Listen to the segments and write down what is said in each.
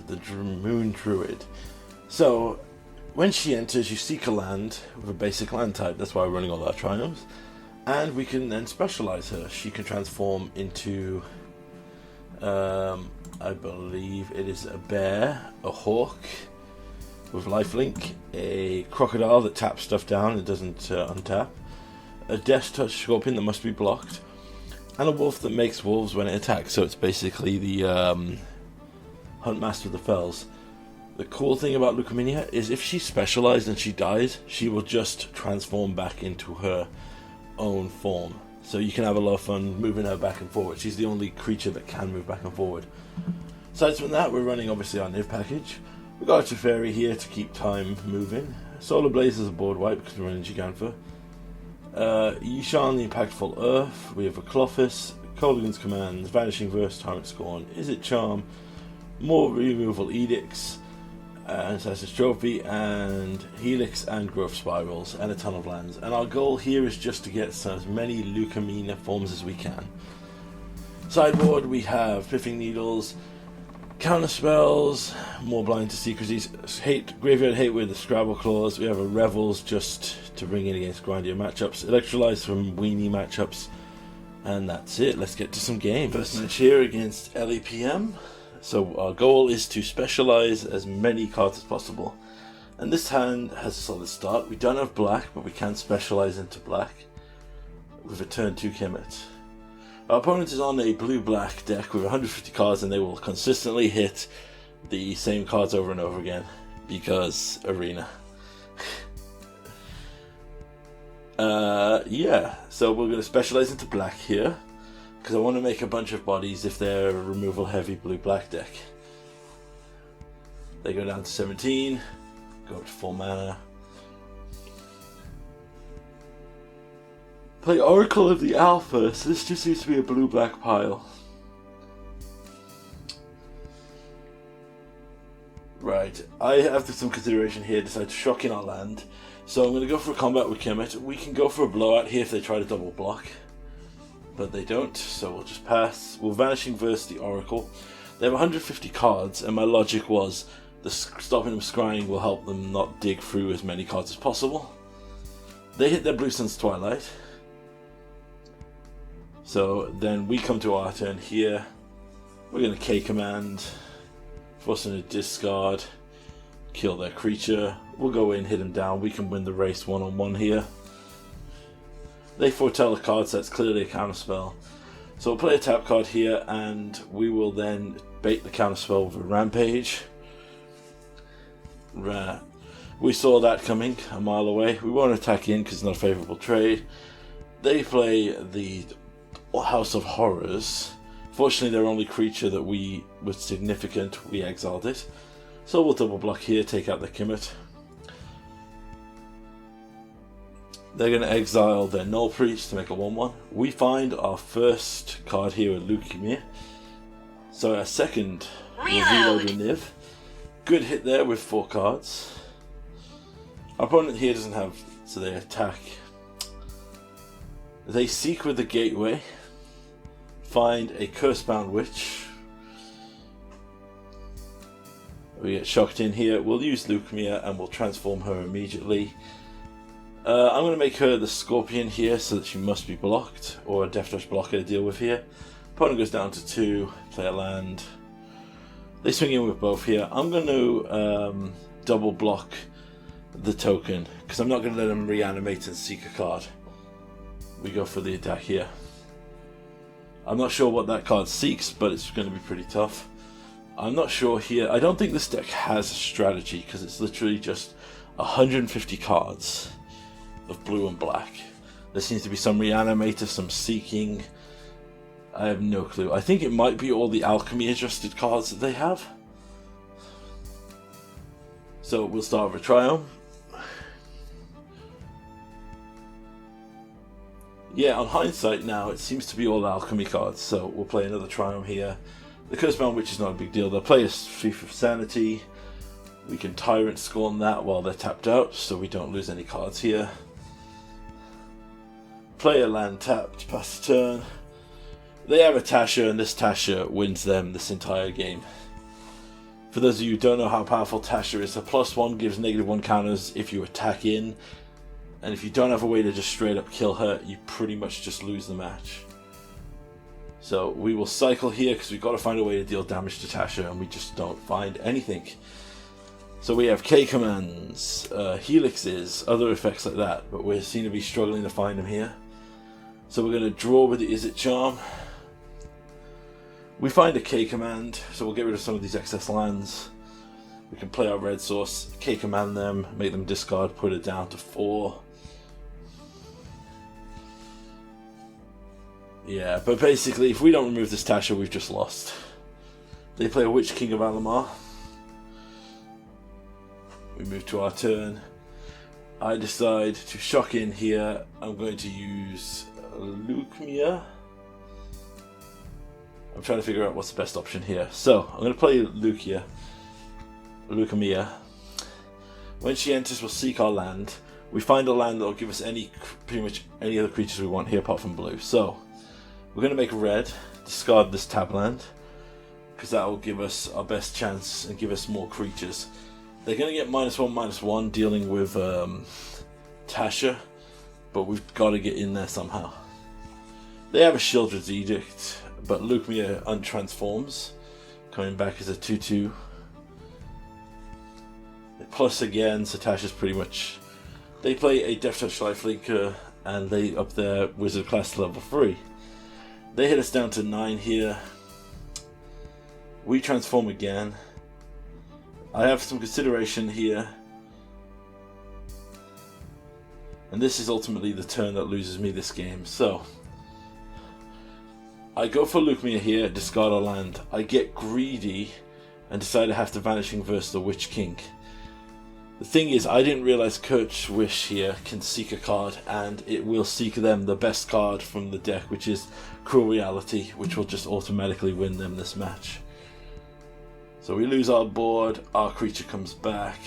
the Moon Druid. So, when she enters, you seek a land with a basic land type. That's why we're running all our triumphs. And we can then specialize her. She can transform into, I believe it is a bear, a hawk with lifelink, a crocodile that taps stuff down and doesn't untap, a death touch scorpion that must be blocked, and a wolf that makes wolves when it attacks. So it's basically the Huntmaster of the Fells. The cool thing about Lucaminia is if she's specialized and she dies, she will just transform back into her own form. So you can have a lot of fun moving her back and forward. She's the only creature that can move back and forward. Aside from that, we're running obviously our Niv package. We've got a Teferi here to keep time moving. Solar Blaze is a board wipe because we're running Gigantha. Yishan the Impactful Earth. We have a Clophis, Kolaghan's Commands, Vanishing Verse, Tyrant Scorn, Is It Charm, more Removal Edicts, Assassin's Trophy, and Helix and Growth Spirals, and a ton of lands. And our goal here is just to get as many Lucamina forms as we can. Sideboard, we have Piffing Needles, Counter Spells, more Blind to Secrecies, Graveyard Hate with the Scrabble Claws. We have a Revels just to bring in against grindier matchups, Electrolytes from weenie matchups, and that's it. Let's get to some games. First match here against LEPM. So our goal is to specialize as many cards as possible. And this hand has a solid start. We don't have black, but we can specialize into black with a turn 2 Kemet. Our opponent is on a blue-black deck with 150 cards, and they will consistently hit the same cards over and over again because Arena. Yeah, so we're going to specialize into black here, because I want to make a bunch of bodies if they're a removal heavy blue-black deck. They go down to 17, go up to 4 mana. Play Oracle of the Alpha, so this just seems to be a blue-black pile. Right, I have some consideration here, decide to shock in our land. So I'm going to go for a combat with Kemet. We can go for a blowout here if they try to double block, but they don't, so we'll just pass. We'll Vanishing Verse the Oracle. They have 150 cards, and my logic was stopping them scrying will help them not dig through as many cards as possible. They hit their Blue Sun's Twilight. So then we come to our turn here. We're going to K-Command, force them to discard, kill their creature. We'll go in, hit them down. We can win the race one-on-one here. They foretell a card, so that's clearly a counterspell. So we'll play a tap card here, and we will then bait the counterspell with a Rampage. We saw that coming a mile away. We won't attack in because it's not a favourable trade. They play the House of Horrors. Fortunately, their only creature that was significant, we exiled it. So we'll double block here, take out the Kemet. They're going to exile their Null Priest to make a 1-1. We find our first card here with Leukemia. So our second, we'll reload a Niv. Good hit there with 4 cards. Our opponent here doesn't have, so they attack. They seek with the Gateway. Find a Cursebound Witch. We get shocked in here. We'll use Leukemia and we'll transform her immediately. I'm going to make her the Scorpion here so that she must be blocked, or a Death Touch blocker to deal with here. Opponent goes down to 2, play a land. They swing in with both here. I'm going to double block the token because I'm not going to let them reanimate and seek a card. We go for the attack here. I'm not sure what that card seeks, but it's going to be pretty tough. I'm not sure here. I don't think this deck has a strategy because it's literally just 150 cards of blue and black. There seems to be some reanimator, some seeking. I have no clue. I think it might be all the alchemy adjusted cards that they have. So we'll start with a Triome. Yeah, on hindsight now, it seems to be all alchemy cards, so we'll play another Triome here. The Cursebound Witch is not a big deal. They'll play a Thief of Sanity. We can Tyrant Scorn that while they're tapped out, so we don't lose any cards here. Play a land tapped, pass the turn. They have a Tasha, and this Tasha wins them this entire game. For those of you who don't know how powerful Tasha is, a +1 gives -1 counters if you attack in, and if you don't have a way to just straight up kill her, you pretty much just lose the match. So we will cycle here because we've got to find a way to deal damage to Tasha, and we just don't find anything. So we have K commands, helixes, other effects like that, but we seem to be struggling to find them here. So we're going to draw with the Is It charm. We find a K command, so we'll get rid of some of these excess lands. We can play our red source, K command them, make them discard, put it down to 4. Yeah, but basically, if we don't remove this Tasha, we've just lost. They play a Witch King of Alamar. We move to our turn. I decide to shock in here. I'm going to use Leukemia. I'm trying to figure out what's the best option here. So, I'm going to play Leukemia. When she enters, we'll seek our land. We find a land that will give us pretty much any other creatures we want here apart from blue. So, we're going to make red, discard this tab land, because that will give us our best chance and give us more creatures. They're going to get -1/-1 dealing with Tasha, but we've got to get in there somehow. They have a Shieldred's Edict, but Leukemia untransforms, coming back as a 2/2. Plus again, so Tasha's pretty much... They play a Death Touch Lifelinker, and they up their Wizard class to level 3. They hit us down to 9 here. We transform again. I have some consideration here. And this is ultimately the turn that loses me this game. So, I go for Leukemia here, discard a land. I get greedy and decide I have to Vanishing Verse the Witch King. The thing is, I didn't realize Kurt's Wish here can seek a card, and it will seek them the best card from the deck, which is Cruel Reality, which will just automatically win them this match. So we lose our board, our creature comes back.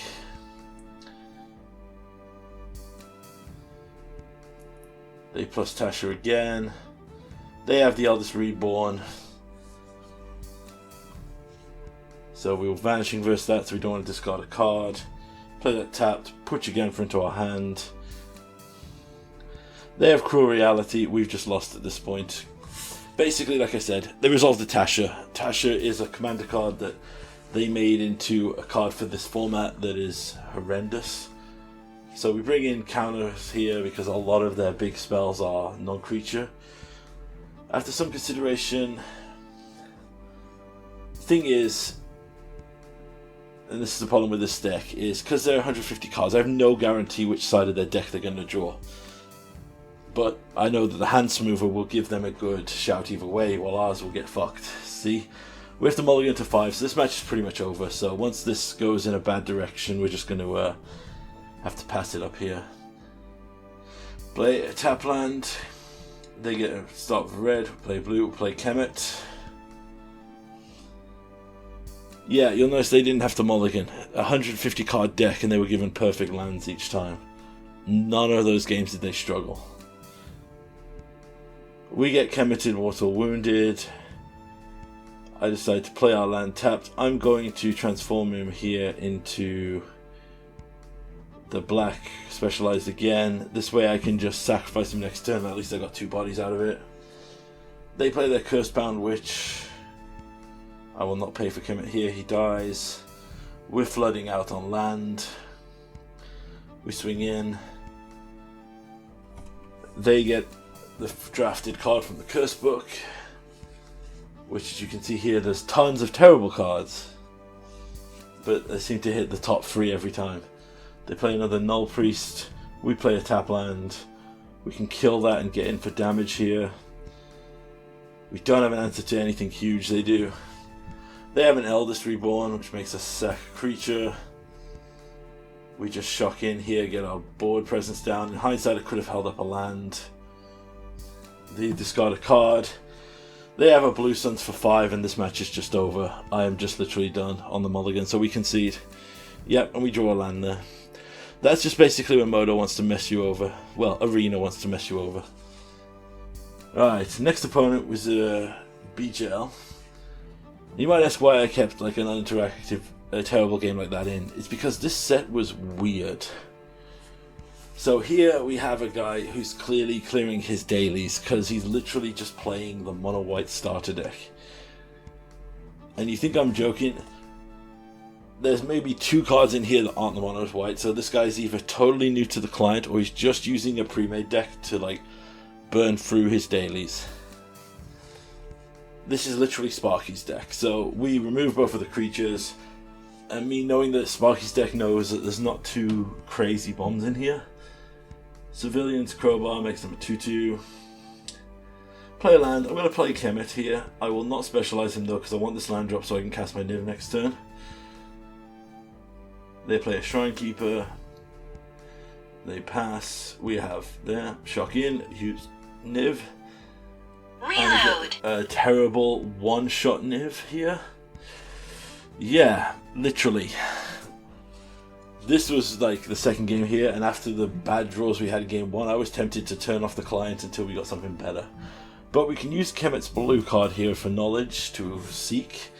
They plus Tasha again. They have the Eldest Reborn. So we'll Vanishing Verse that, so we don't want to discard a card. Play that tapped, put Genfer into our hand. They have Cruel Reality, we've just lost at this point. Basically, like I said, they resolved the Tasha. Tasha is a commander card that they made into a card for this format that is horrendous. So we bring in counters here because a lot of their big spells are non-creature. After some consideration, thing is, and this is the problem with this deck, is because they're 150 cards, I have no guarantee which side of their deck they're going to draw. But I know that the hand smoother will give them a good shout either way, while ours will get fucked. See? We have to mulligan to 5, so this match is pretty much over. So once this goes in a bad direction, we're just going to have to pass it up here. Play a tap land. They get a start with red, play blue, play Kemet. Yeah, you'll notice they didn't have to mulligan. 150 card deck and they were given perfect lands each time. None of those games did they struggle. We get Kemeted, Mortal Wounded. I decide to play our land tapped. I'm going to transform him here into the black Specialized again. This way I can just sacrifice him next turn. At least I got 2 bodies out of it. They play their Curse-bound Witch. I will not pay for Kemet here, he dies. We're flooding out on land. We swing in. They get the drafted card from the Curse book, which, as you can see here, there's tons of terrible cards, but they seem to hit the top 3 every time. They play another Null Priest. We play a tap land. We can kill that and get in for damage here. We don't have an answer to anything huge they do. They have an Eldest Reborn, which makes us sack a creature. We just shock in here, get our board presence down. In hindsight, I could have held up a land. They discard a card. They have a Blue Suns for 5, and this match is just over. I am just literally done on the mulligan, so we concede. Yep, and we draw a land there. That's just basically when Modo wants to mess you over. Well, Arena wants to mess you over. Right, next opponent was BJL. You might ask why I kept like an uninteractive a terrible game like that in is because this set was weird. So here we have a guy who's clearly clearing his dailies because he's literally just playing the mono white starter deck. And you think I'm joking? There's maybe 2 cards in here that aren't the mono white, so this guy's either totally new to the client or he's just using a pre-made deck to like burn through his dailies. This is literally Sparky's deck, so we remove both of the creatures, and me knowing that Sparky's deck knows that there's not 2 crazy bombs in here. Civilian's Crowbar makes them a 2/2. Play a land. I'm going to play Kemet here. I will not specialize him though because I want this land drop so I can cast my Niv next turn. They play a Shrine Keeper. They pass. We have there. Shock in. Use Niv. Reload. A terrible one-shot Niv here. Yeah, literally. This was like the second game here, and after the bad draws we had in game 1, I was tempted to turn off the client until we got something better. But we can use Kemet's blue card here for knowledge to seek.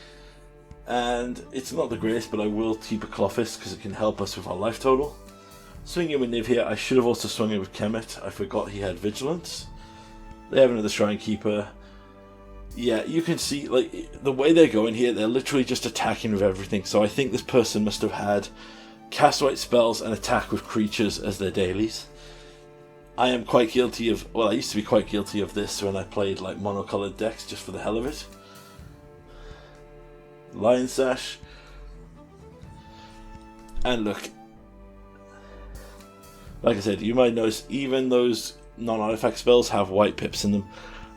And it's not the greatest, but I will keep a Clophis because it can help us with our life total. Swinging with Niv here. I should have also swung it with Kemet. I forgot he had Vigilance. They have another Shrine Keeper. Yeah, you can see like the way they're going here, they're literally just attacking with everything. So I think this person must have had cast white spells and attack with creatures as their dailies. I am quite guilty of, well, I used to be quite guilty of this when I played like monocolored decks just for the hell of it. Lion Sash. And look, like I said, you might notice even those non-artifact spells have white pips in them.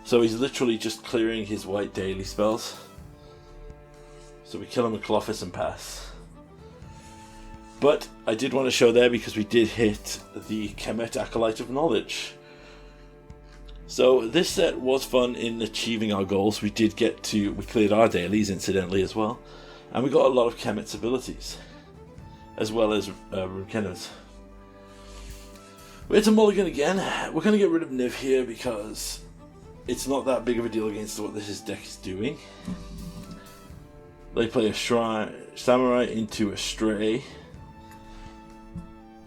So he's literally just clearing his white daily spells. So we kill him with Clophis and pass. But I did want to show there because we did hit the Kemet Acolyte of Knowledge. So this set was fun in achieving our goals. We cleared our dailies incidentally as well. And we got a lot of Kemet's abilities. As well as Runekenna's. We're to mulligan again. We're going to get rid of Niv here because it's not that big of a deal against what this deck is doing. They play a Samurai into a Stray.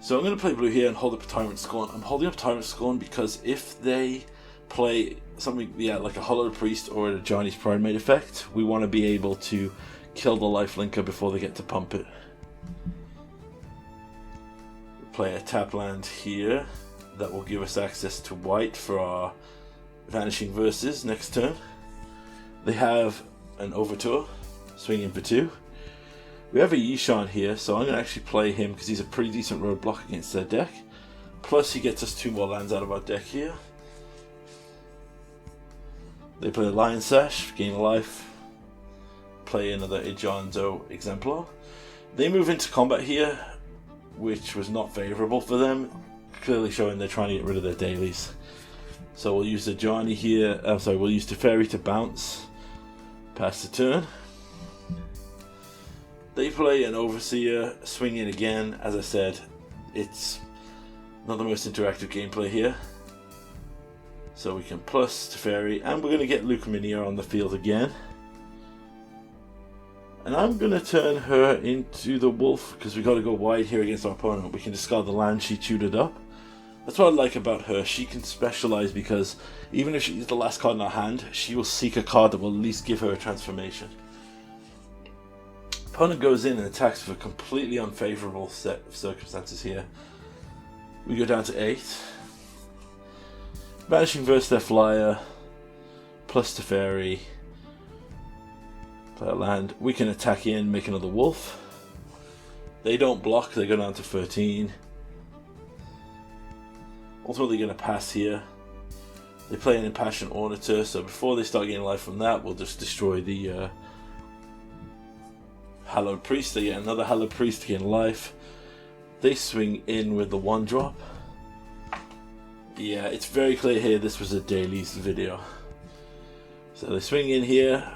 So I'm going to play blue here and hold up Tyrant Scorn. I'm holding up Tyrant Scorn because if they play something, like a Hollow Priest or a Johnny's Primate effect, we want to be able to kill the lifelinker before they get to pump it. We play a tap land here that will give us access to white for our Vanishing Verses next turn. They have an Overture, swinging for 2. We have a Yishan here, so I'm going to actually play him because he's a pretty decent roadblock against their deck. Plus he gets us 2 more lands out of our deck here. They play a Lion Sash, gain a life. Play another Ijanzo Exemplar. They move into combat here, which was not favourable for them. Clearly showing they're trying to get rid of their dailies. So we'll use the Johnny here, we'll use Teferi to bounce. Pass the turn. They play an Overseer, swing in again. As I said, it's not the most interactive gameplay here. So we can plus Teferi, and we're going to get Lucaminia on the field again. And I'm going to turn her into the Wolf, because we've got to go wide here against our opponent. We can discard the land she tutored up. That's what I like about her. She can specialize because even if she's the last card in our hand, she will seek a card that will at least give her a transformation. Opponent goes in and attacks with a completely unfavorable set of circumstances here. We go down to 8. Vanishing Verse their flyer, plus Teferi. Play a land. We can attack in, make another Wolf. They don't block, they go down to 13. Ultimately going to pass here. They play an Impassioned Auditor, so before they start getting life from that, we'll just destroy the Hallowed Priest. They get another Hallowed Priest to gain life. They swing in with the 1-drop. Yeah, it's very clear here this was a dailies video. So they swing in here.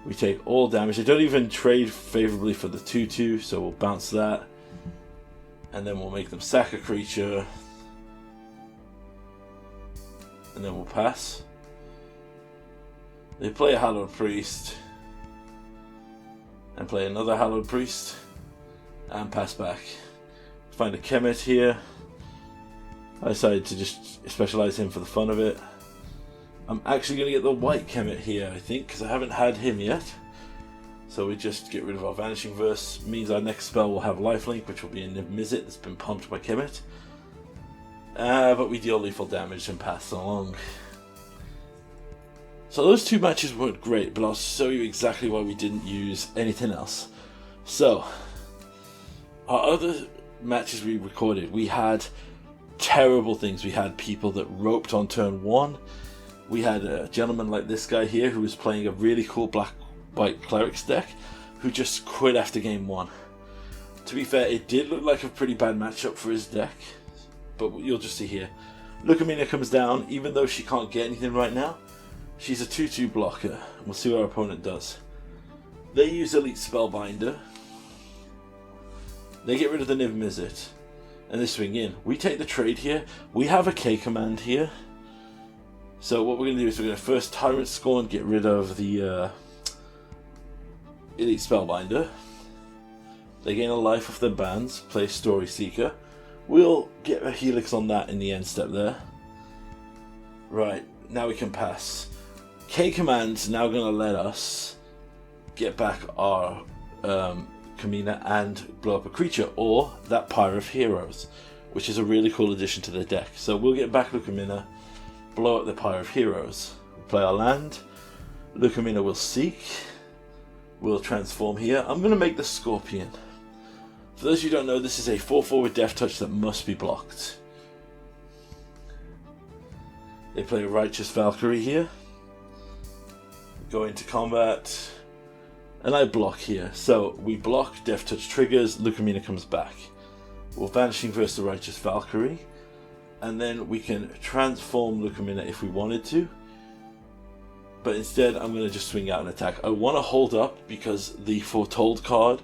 We take all damage. They don't even trade favorably for the 2/2, so we'll bounce that. And then we'll make them sack a creature. And then we'll pass. They play a Hallowed Priest. and play another Hallowed Priest and pass back. Find a Kemet here. I decided to just specialize him for the fun of it. I'm actually going to get the white Kemet here, I think, because I haven't had him yet. So we just get rid of our Vanishing Verse. Means our next spell will have Lifelink, which will be a Niv-Mizzet that's been pumped by Kemet. But we deal lethal damage and pass along. So those two matches weren't great, but I'll show you exactly why we didn't use anything else. So, our other matches we recorded, we had terrible things. We had people that roped on turn 1. We had a gentleman like this guy here who was playing a really cool black-white clerics deck who just quit after game 1. To be fair, it did look like a pretty bad matchup for his deck, but you'll just see here. Lucamina comes down, even though she can't get anything right now. She's a 2-2 blocker. We'll see what our opponent does. They use Elite Spellbinder. They get rid of the Niv-Mizzet. And they swing in. We take the trade here. We have a K command here. So what we're going to do is we're going to first Tyrant Scorn, get rid of the Elite Spellbinder. They gain a life off their bands. Play Story Seeker. We'll get a Helix on that in the end step there. Right, now we can pass. K command's now going to let us get back our Kamina and blow up a creature, or that Pyre of Heroes, which is a really cool addition to the deck. So we'll get back Lucamina, blow up the Pyre of Heroes, we'll play our land, Lucamina will seek, we'll transform here. I'm going to make the Scorpion. For those of you who don't know, this is a 4/4 with Death Touch that must be blocked. They play a Righteous Valkyrie here. Go into combat, and I block here. So we block, Death Touch triggers, Lucamina comes back. We'll Vanishing Verse the Righteous Valkyrie, and then we can transform Lucamina if we wanted to. But instead, I'm going to just swing out and attack. I want to hold up because the Foretold card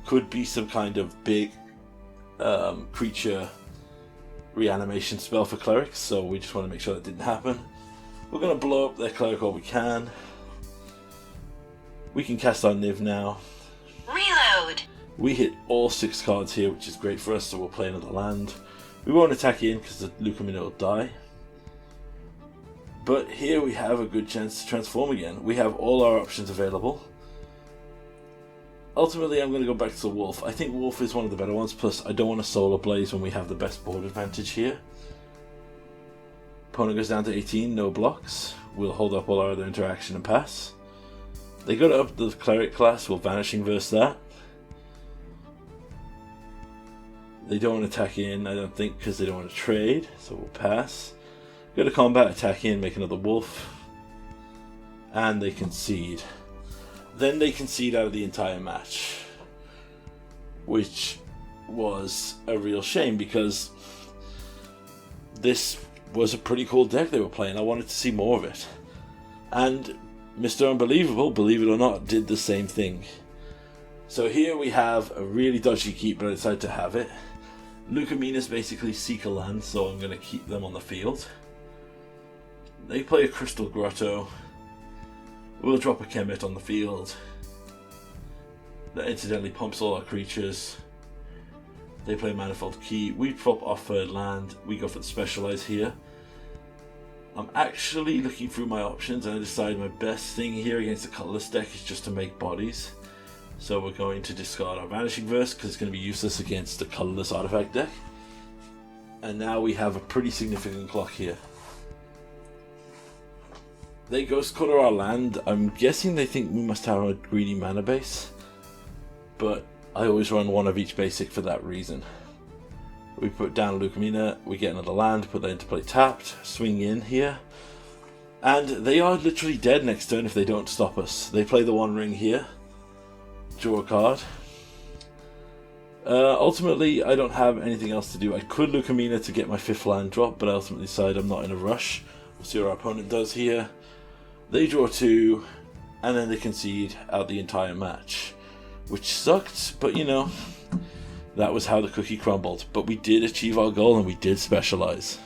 could be some kind of big creature reanimation spell for clerics, so we just want to make sure that didn't happen. We're going to blow up their cleric all we can. We can cast our Niv now. Reload. We hit all 6 cards here, which is great for us, so we'll play another land. We won't attack in because the Lucamina will die. But here we have a good chance to transform again. We have all our options available. Ultimately, I'm going to go back to the Wolf. I think Wolf is one of the better ones, plus I don't want to Solar Blaze when we have the best board advantage here. Opponent goes down to 18, no blocks. We'll hold up all our other interaction and pass. They go to up the Cleric class, we'll Vanishing Verse that. They don't want to attack in, I don't think, because they don't want to trade, so we'll pass. Go to combat, attack in, make another Wolf. And they concede. Then they concede out of the entire match, which was a real shame because this was a pretty cool deck they were playing. I wanted to see more of it. And Mr. Unbelievable, believe it or not, did the same thing. So here we have a really dodgy keep, but I decided to have it. Lucamina's basically seek a land, so I'm going to keep them on the field. They play a Crystal Grotto. We'll drop a Kemet on the field. That incidentally pumps all our creatures. They play Manifold Key. We drop our 3rd land. We go for the Specialized here. I'm actually looking through my options and I decided my best thing here against the colorless deck is just to make bodies. So we're going to discard our Vanishing Verse because it's going to be useless against the colorless artifact deck. And now we have a pretty significant clock here. They Ghost Cutter our land. I'm guessing they think we must have a greedy mana base, but I always run one of each basic for that reason. We put down Lucamina, we get another land, put that into play tapped, swing in here, and they are literally dead next turn if they don't stop us. They play the One Ring here, draw a card. Ultimately, I don't have anything else to do. I could Lucamina to get my 5th land drop, but I ultimately decide I'm not in a rush. We'll see what our opponent does here. They draw 2, and then they concede out the entire match, which sucked, but you know, that was how the cookie crumbled. But we did achieve our goal, and we did specialize.